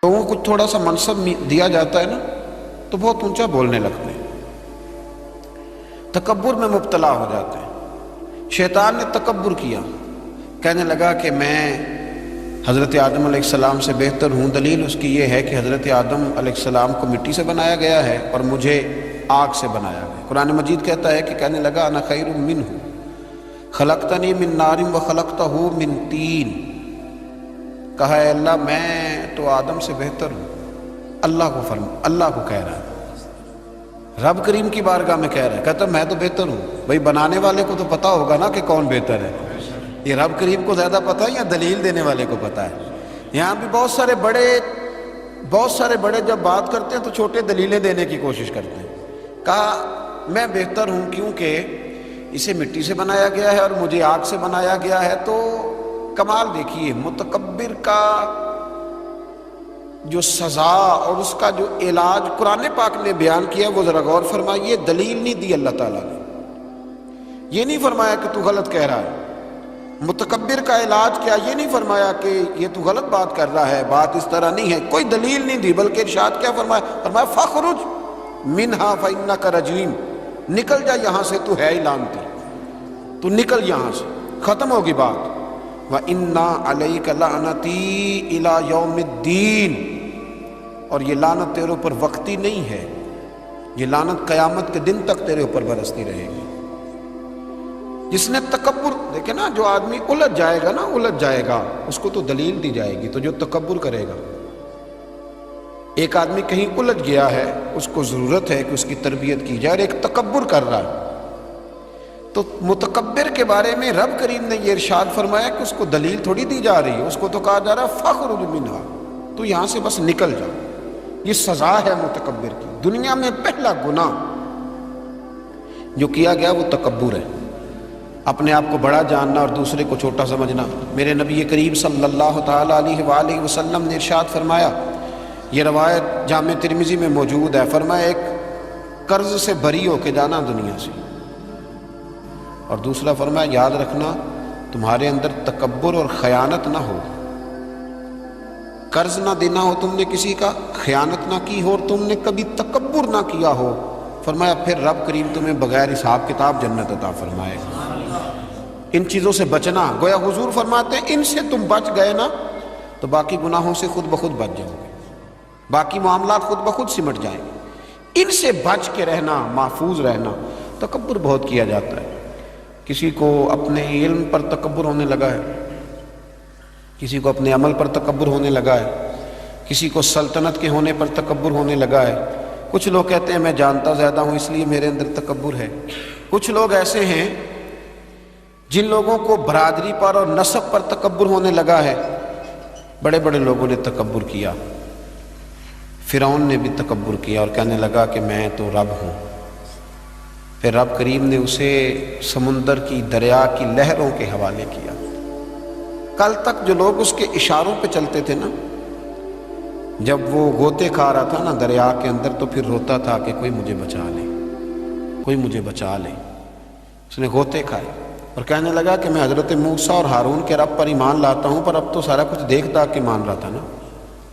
لوگوں کو تھوڑا سا منصب دیا جاتا ہے نا تو بہت اونچا بولنے لگتے ہیں، تکبر میں مبتلا ہو جاتے ہیں۔ شیطان نے تکبر کیا، کہنے لگا کہ میں حضرت آدم علیہ السلام سے بہتر ہوں۔ دلیل اس کی یہ ہے کہ حضرت آدم علیہ السلام کو مٹی سے بنایا گیا ہے اور مجھے آگ سے بنایا گیا۔ قرآن مجید کہتا ہے کہ کہنے لگا انا خیر منہ خلقتنی من نار وخلقتہ من طین، کہا ہے اللہ میں تو آدم سے بہتر ہوں۔ اللہ کو کہہ رہا ہے، رب کریم کی بارگاہ میں کہہ رہا ہے، کہتا میں تو بہتر ہوں۔ بھئی بنانے والے کو تو پتہ ہوگا نا کہ کون بہتر ہے، یہ رب کریم کو زیادہ پتہ ہے یا دلیل دینے والے کو پتہ ہے؟ یہاں بھی بہت سارے بڑے جب بات کرتے ہیں تو چھوٹے دلیلیں دینے کی کوشش کرتے ہیں۔ کہا میں بہتر ہوں کیونکہ اسے مٹی سے بنایا گیا ہے اور مجھے آگ سے بنایا گیا ہے۔ تو کمال دیکھیے، متکبر کا جو سزا اور اس کا جو علاج قرآن پاک نے بیان کیا وہ ذرا غور فرمائیے۔ دلیل نہیں دی اللہ تعالیٰ نے، یہ نہیں فرمایا کہ تو غلط کہہ رہا ہے۔ متکبر کا علاج کیا، یہ نہیں فرمایا کہ یہ تو غلط بات کر رہا ہے، بات اس طرح نہیں ہے، کوئی دلیل نہیں دی، بلکہ ارشاد کیا فرمایا؟ فرمایا فَخْرُجْ مِنْهَا فَإِنَّكَ رَجِيمٌ، نکل جا یہاں سے، تو ہے ہی لعنتی، تو نکل یہاں سے، ختم ہوگی بات۔ وَإِنَّا عَلَيْكَ لَعْنَتِي إِلَى يَوْمِ الدِّينِ، اور یہ لعنت تیرے اوپر وقتی نہیں ہے، یہ لعنت قیامت کے دن تک تیرے اوپر برستی رہے گی۔ جس نے تکبر، دیکھیں نا، جو آدمی الجھ جائے گا اس کو تو دلیل دی جائے گی، تو جو تکبر کرے گا، ایک آدمی کہیں الجھ گیا ہے اس کو ضرورت ہے کہ اس کی تربیت کی جائے، اور ایک تکبر کر رہا ہے، تو متکبر کے بارے میں رب کریم نے یہ ارشاد فرمایا کہ اس کو دلیل تھوڑی دی جا رہی ہے، اس کو تو کہا جا رہا ہے فَخْرُجْ مِنْهَا، تو یہاں سے بس نکل جا۔ یہ سزا ہے متکبر کی۔ دنیا میں پہلا گناہ جو کیا گیا وہ تکبر ہے، اپنے آپ کو بڑا جاننا اور دوسرے کو چھوٹا سمجھنا۔ میرے نبی کریم صلی اللہ تعالیٰ علیہ وآلہ وسلم نے ارشاد فرمایا، یہ روایت جامع ترمذی میں موجود ہے، فرمایا ایک قرض سے بری ہو کے جانا دنیا سے، اور دوسرا فرمایا یاد رکھنا تمہارے اندر تکبر اور خیانت نہ ہو، قرض نہ دینا ہو تم نے کسی کا، خیانت نہ کی ہو اور تم نے کبھی تکبر نہ کیا ہو، فرمایا پھر رب کریم تمہیں بغیر حساب کتاب جنت عطا فرمائے گا۔ ان چیزوں سے بچنا، گویا حضور فرماتے ہیں ان سے تم بچ گئے نا تو باقی گناہوں سے خود بخود بچ جاؤ گے، باقی معاملات خود بخود سمٹ جائیں گے۔ ان سے بچ کے رہنا، محفوظ رہنا۔ تکبر بہت کیا جاتا ہے، کسی کو اپنے علم پر تکبر ہونے لگا ہے، کسی کو اپنے عمل پر تکبر ہونے لگا ہے، کسی کو سلطنت کے ہونے پر تکبر ہونے لگا ہے۔ کچھ لوگ کہتے ہیں میں جانتا زیادہ ہوں اس لیے میرے اندر تکبر ہے۔ کچھ لوگ ایسے ہیں جن لوگوں کو برادری پر اور نسب پر تکبر ہونے لگا ہے۔ بڑے بڑے لوگوں نے تکبر کیا، فرعون نے بھی تکبر کیا اور کہنے لگا کہ میں تو رب ہوں۔ پھر رب کریم نے اسے سمندر کی، دریا کی لہروں کے حوالے کیا۔ کل تک جو لوگ اس کے اشاروں پہ چلتے تھے نا، جب وہ غوطے کھا رہا تھا نا دریا کے اندر تو پھر روتا تھا کہ کوئی مجھے بچا لے، کوئی مجھے بچا لے۔ اس نے غوطے کھائے اور کہنے لگا کہ میں حضرت موسیٰ اور ہارون کے رب پر ایمان لاتا ہوں، پر اب تو سارا کچھ دیکھ داکھ کے مان رہا تھا نا،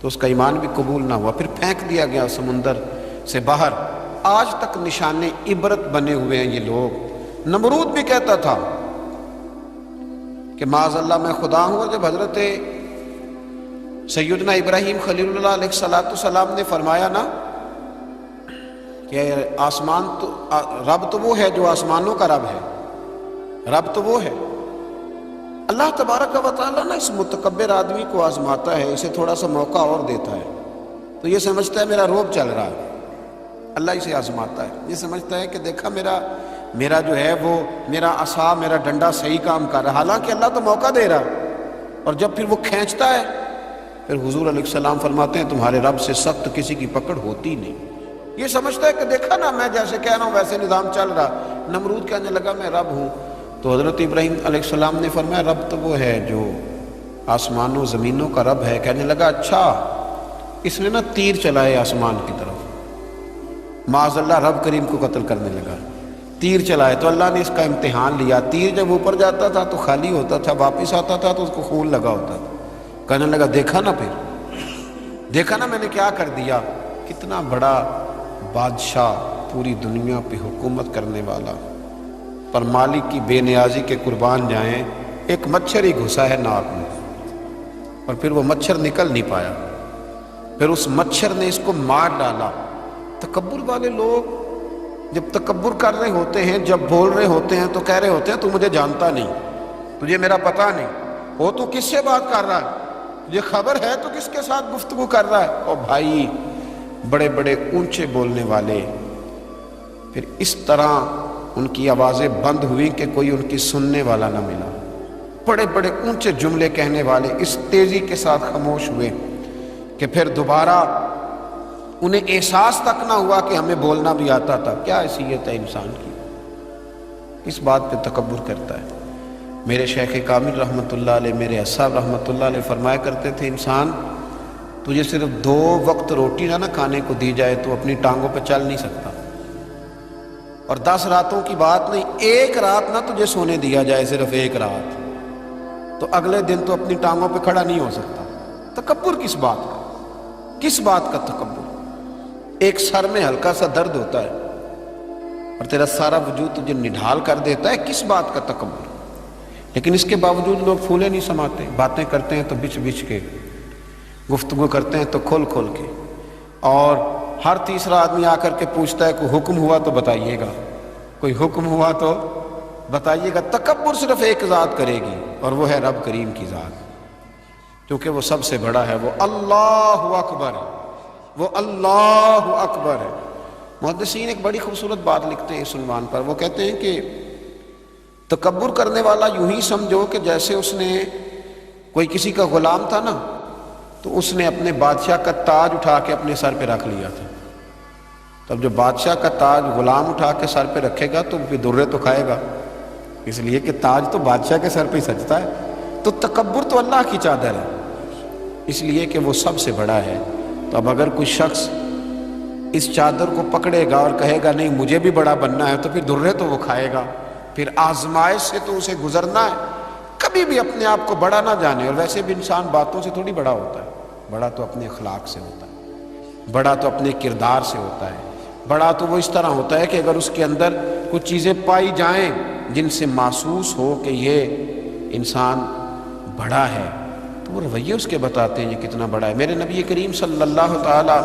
تو اس کا ایمان بھی قبول نہ ہوا، پھر پھینک دیا گیا سمندر سے باہر۔ آج تک نشان عبرت بنے ہوئے ہیں یہ لوگ۔ نمرود بھی کہتا تھا کہ معاذ اللہ میں خدا ہوں، اور جب حضرت سیدنا ابراہیم خلیل اللہ علیہ السلام نے فرمایا نا کہ آسمان تو رب تو وہ ہے جو آسمانوں کا رب ہے، رب تو وہ ہے، اللہ تبارک و تعالیٰ نا اس متکبر آدمی کو آزماتا ہے، اسے تھوڑا سا موقع اور دیتا ہے، تو یہ سمجھتا ہے میرا روب چل رہا ہے، اللہ اسے آزماتا ہے، یہ سمجھتا ہے کہ دیکھا میرا جو ہے وہ میرا عصا، میرا ڈنڈا صحیح کام کر رہا، حالانکہ اللہ تو موقع دے رہا، اور جب پھر وہ کھینچتا ہے پھر حضور علیہ السلام فرماتے ہیں تمہارے رب سے سخت کسی کی پکڑ ہوتی نہیں۔ یہ سمجھتا ہے کہ دیکھا نا میں جیسے کہہ رہا ہوں ویسے نظام چل رہا۔ نمرود کہنے لگا میں رب ہوں، تو حضرت ابراہیم علیہ السلام نے فرمایا رب تو وہ ہے جو آسمانوں زمینوں کا رب ہے۔ کہنے لگا اچھا، اس نے نا تیر چلائے آسمان کی طرف، معاذ اللہ رب کریم کو قتل کرنے لگا، تیر چلائے، تو اللہ نے اس کا امتحان لیا۔ تیر جب اوپر جاتا تھا تو خالی ہوتا تھا، واپس آتا تھا تو اس کو خون لگا ہوتا تھا۔ کہنے لگا دیکھا نا پھر دیکھا نا میں نے کیا کر دیا، کتنا بڑا بادشاہ، پوری دنیا پہ حکومت کرنے والا، پر مالک کی بے نیازی کے قربان جائیں، ایک مچھر ہی گھسا ہے ناک میں، اور پھر وہ مچھر نکل نہیں پایا، پھر اس مچھر نے اس کو مار ڈالا۔ تکبر والے لوگ جب تکبر کر رہے ہوتے ہیں، جب بول رہے ہوتے ہیں تو کہہ رہے ہوتے ہیں تو مجھے جانتا نہیں، تجھے میرا پتہ نہیں، وہ تو کس سے بات کر رہا ہے، تجھے خبر ہے تو کس کے ساتھ گفتگو کر رہا ہے۔ اور بھائی بڑے بڑے اونچے بولنے والے، پھر اس طرح ان کی آوازیں بند ہوئی کہ کوئی ان کی سننے والا نہ ملا، بڑے بڑے اونچے جملے کہنے والے اس تیزی کے ساتھ خاموش ہوئے کہ پھر دوبارہ انہیں احساس تک نہ ہوا کہ ہمیں بولنا بھی آتا تھا۔ کیا حیثیت ہے انسان کی، اس بات پہ تکبر کرتا ہے۔ میرے شیخ کامل رحمۃ اللہ علیہ، میرے اصحاب رحمۃ اللہ علیہ فرمایا کرتے تھے، انسان تجھے صرف 2 وقت روٹی نہ کھانے کو دی جائے تو اپنی ٹانگوں پہ چل نہیں سکتا، اور 10 راتوں کی بات نہیں، 1 رات نہ تجھے سونے دیا جائے، صرف 1 رات، تو اگلے دن تو اپنی ٹانگوں پہ کھڑا نہیں ہو سکتا۔ تکبر کس بات کا، کس بات کا تکبر؟ ایک سر میں ہلکا سا درد ہوتا ہے اور تیرا سارا وجود تجھے نڈھال کر دیتا ہے، کس بات کا تکبر؟ لیکن اس کے باوجود لوگ پھولے نہیں سماتے، باتیں کرتے ہیں تو بچ بچ کے، گفتگو کرتے ہیں تو کھول کھول کے، اور ہر تیسرا آدمی آ کر کے پوچھتا ہے کوئی حکم ہوا تو بتائیے گا، کوئی حکم ہوا تو بتائیے گا۔ تکبر صرف ایک ذات کرے گی، اور وہ ہے رب کریم کی ذات، کیونکہ وہ سب سے بڑا ہے، وہ اللہ اکبر ہے، وہ اللہ اکبر ہے۔ محدثین ایک بڑی خوبصورت بات لکھتے ہیں اس عنوان پر، وہ کہتے ہیں کہ تکبر کرنے والا یوں ہی سمجھو کہ جیسے اس نے کوئی کسی کا غلام تھا نا، تو اس نے اپنے بادشاہ کا تاج اٹھا کے اپنے سر پہ رکھ لیا تھا، تب جو بادشاہ کا تاج غلام اٹھا کے سر پہ رکھے گا تو بھی درے تو کھائے گا، اس لیے کہ تاج تو بادشاہ کے سر پہ ہی سجتا ہے۔ تو تکبر تو اللہ کی چادر ہے، اس لیے کہ وہ سب سے بڑا ہے۔ تو اب اگر کوئی شخص اس چادر کو پکڑے گا اور کہے گا نہیں مجھے بھی بڑا بننا ہے، تو پھر درے تو وہ کھائے گا، پھر آزمائش سے تو اسے گزرنا ہے۔ کبھی بھی اپنے آپ کو بڑا نہ جانے، اور ویسے بھی انسان باتوں سے تھوڑی بڑا ہوتا ہے، بڑا تو اپنے اخلاق سے ہوتا ہے، بڑا تو اپنے کردار سے ہوتا ہے، بڑا تو وہ اس طرح ہوتا ہے کہ اگر اس کے اندر کچھ چیزیں پائی جائیں جن سے محسوس ہو کہ یہ انسان بڑا ہے، تو وہ رویے اس کے بتاتے ہیں یہ کتنا بڑا ہے۔ میرے نبی کریم صلی اللہ تعالی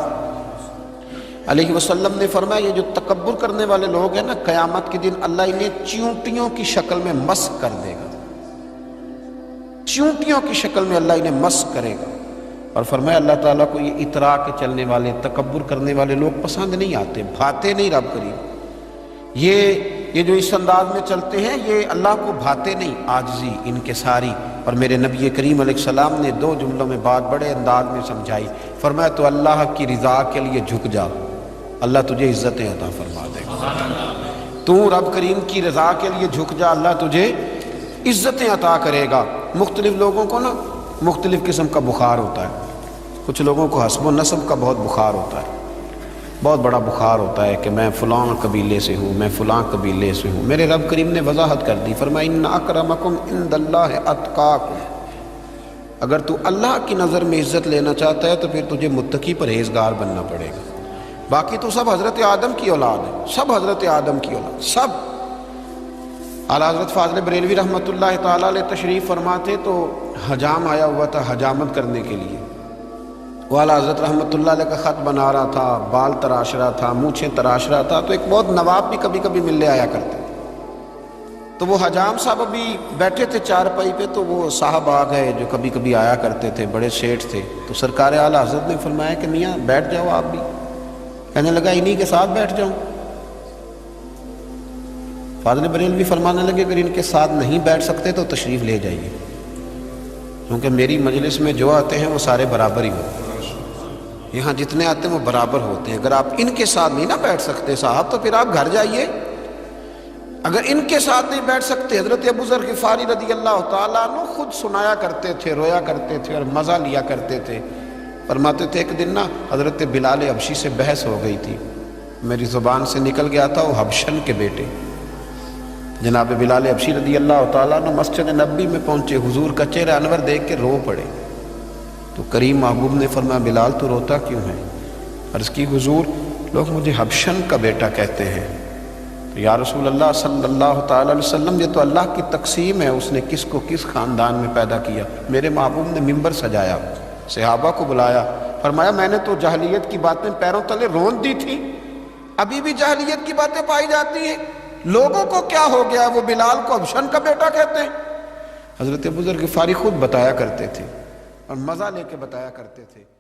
علیہ وسلم نے فرمایا یہ جو تکبر کرنے والے لوگ ہیں نا، قیامت کے دن اللہ انہیں چیونٹیوں کی شکل میں مسخ کر دے گا، چیونٹیوں کی شکل میں اللہ انہیں مسخ کرے گا، اور فرمایا اللہ تعالیٰ کو یہ اترا کے چلنے والے، تکبر کرنے والے لوگ پسند نہیں آتے، بھاتے نہیں رب کریم، یہ جو اس انداز میں چلتے ہیں یہ اللہ کو بھاتے نہیں، عاجزی ان کے ساری۔ اور میرے نبی کریم علیہ السلام نے 2 جملوں میں بات بڑے انداز میں سمجھائی، فرمایا تو اللہ کی رضا کے لیے جھک جا، اللہ تجھے عزتیں عطا فرما دے گا۔ تو رب کریم کی رضا کے لیے جھک جا، اللہ تجھے عزتیں عطا کرے گا۔ مختلف لوگوں کو نا مختلف قسم کا بخار ہوتا ہے، کچھ لوگوں کو حسب و نسب کا بہت بخار ہوتا ہے، بہت بڑا بخار ہوتا ہے کہ میں فلاں قبیلے سے ہوں، میں فلاں قبیلے سے ہوں۔ میرے رب کریم نے وضاحت کر دی، فرمایا ان اکرمکم عند اللہ اتقاکم، اگر تو اللہ کی نظر میں عزت لینا چاہتا ہے تو پھر تجھے متقی پرہیزگار بننا پڑے گا۔ باقی تو سب حضرت آدم کی اولاد ہے، سب حضرت آدم کی اولاد، سب۔ اعلیٰ حضرت فاضل بریلوی رحمۃ اللہ تعالیٰ علیہ تشریف فرماتے تو حجام آیا ہوا تھا حجامت کرنے کے لیے، وہ اعلیٰ حضرت رحمۃ اللہ علیہ کا خط بنا رہا تھا، بال تراش رہا تھا، مونچھیں تراش رہا تھا، تو ایک بہت نواب بھی کبھی کبھی ملنے آیا کرتے تھے، تو وہ حجام صاحب ابھی بیٹھے تھے چارپائی پہ، تو وہ صاحب آ گئے جو کبھی کبھی آیا کرتے تھے، بڑے سیٹھ تھے، تو سرکار اعلیٰ حضرت نے فرمایا کہ میاں بیٹھ جاؤ آپ بھی، کہنے لگا انہی کے ساتھ بیٹھ جاؤں۔ فاضل بریلوی فرمانے لگے اگر ان کے ساتھ نہیں بیٹھ سکتے تو تشریف لے جائیے، کیونکہ میری مجلس میں جو آتے ہیں وہ سارے برابر ہی ہوتے ہیں، یہاں جتنے آتے ہیں وہ برابر ہوتے ہیں، اگر آپ ان کے ساتھ نہیں نہ بیٹھ سکتے صاحب تو پھر آپ گھر جائیے۔ اگر ان کے ساتھ نہیں بیٹھ سکتے، حضرت ابو ذر غفاری رضی اللہ تعالیٰ عنہ خود سنایا کرتے تھے، رویا کرتے تھے اور مزہ لیا کرتے تھے، فرماتے تھے ایک دن نا حضرت بلال حبشی سے بحث ہو گئی تھی، میری زبان سے نکل گیا تھا وہ حبشن کے بیٹے جناب بلال حبشی رضی اللہ تعالیٰ عنہ مسجد نبی میں پہنچے، حضور کا چہرہ انور دیکھ کے رو پڑے، تو کریم محبوب نے فرمایا بلال تو روتا کیوں ہے؟ عرض کی حضور لوگ مجھے حبشن کا بیٹا کہتے ہیں۔ تو یا رسول اللہ صلی اللہ تعالی علیہ وسلم یہ تو اللہ کی تقسیم ہے، اس نے کس کو کس خاندان میں پیدا کیا۔ میرے محبوب نے ممبر سجایا، صحابہ کو بلایا، فرمایا میں نے تو جاہلیت کی باتیں پیروں تلے رون دی تھی، ابھی بھی جاہلیت کی باتیں پائی جاتی ہیں، لوگوں کو کیا ہو گیا، وہ بلال کو حبشن کا بیٹا کہتے ہیں۔ حضرت ابوذر غفاری خود بتایا کرتے تھے اور مزہ لے کے بتایا کرتے تھے۔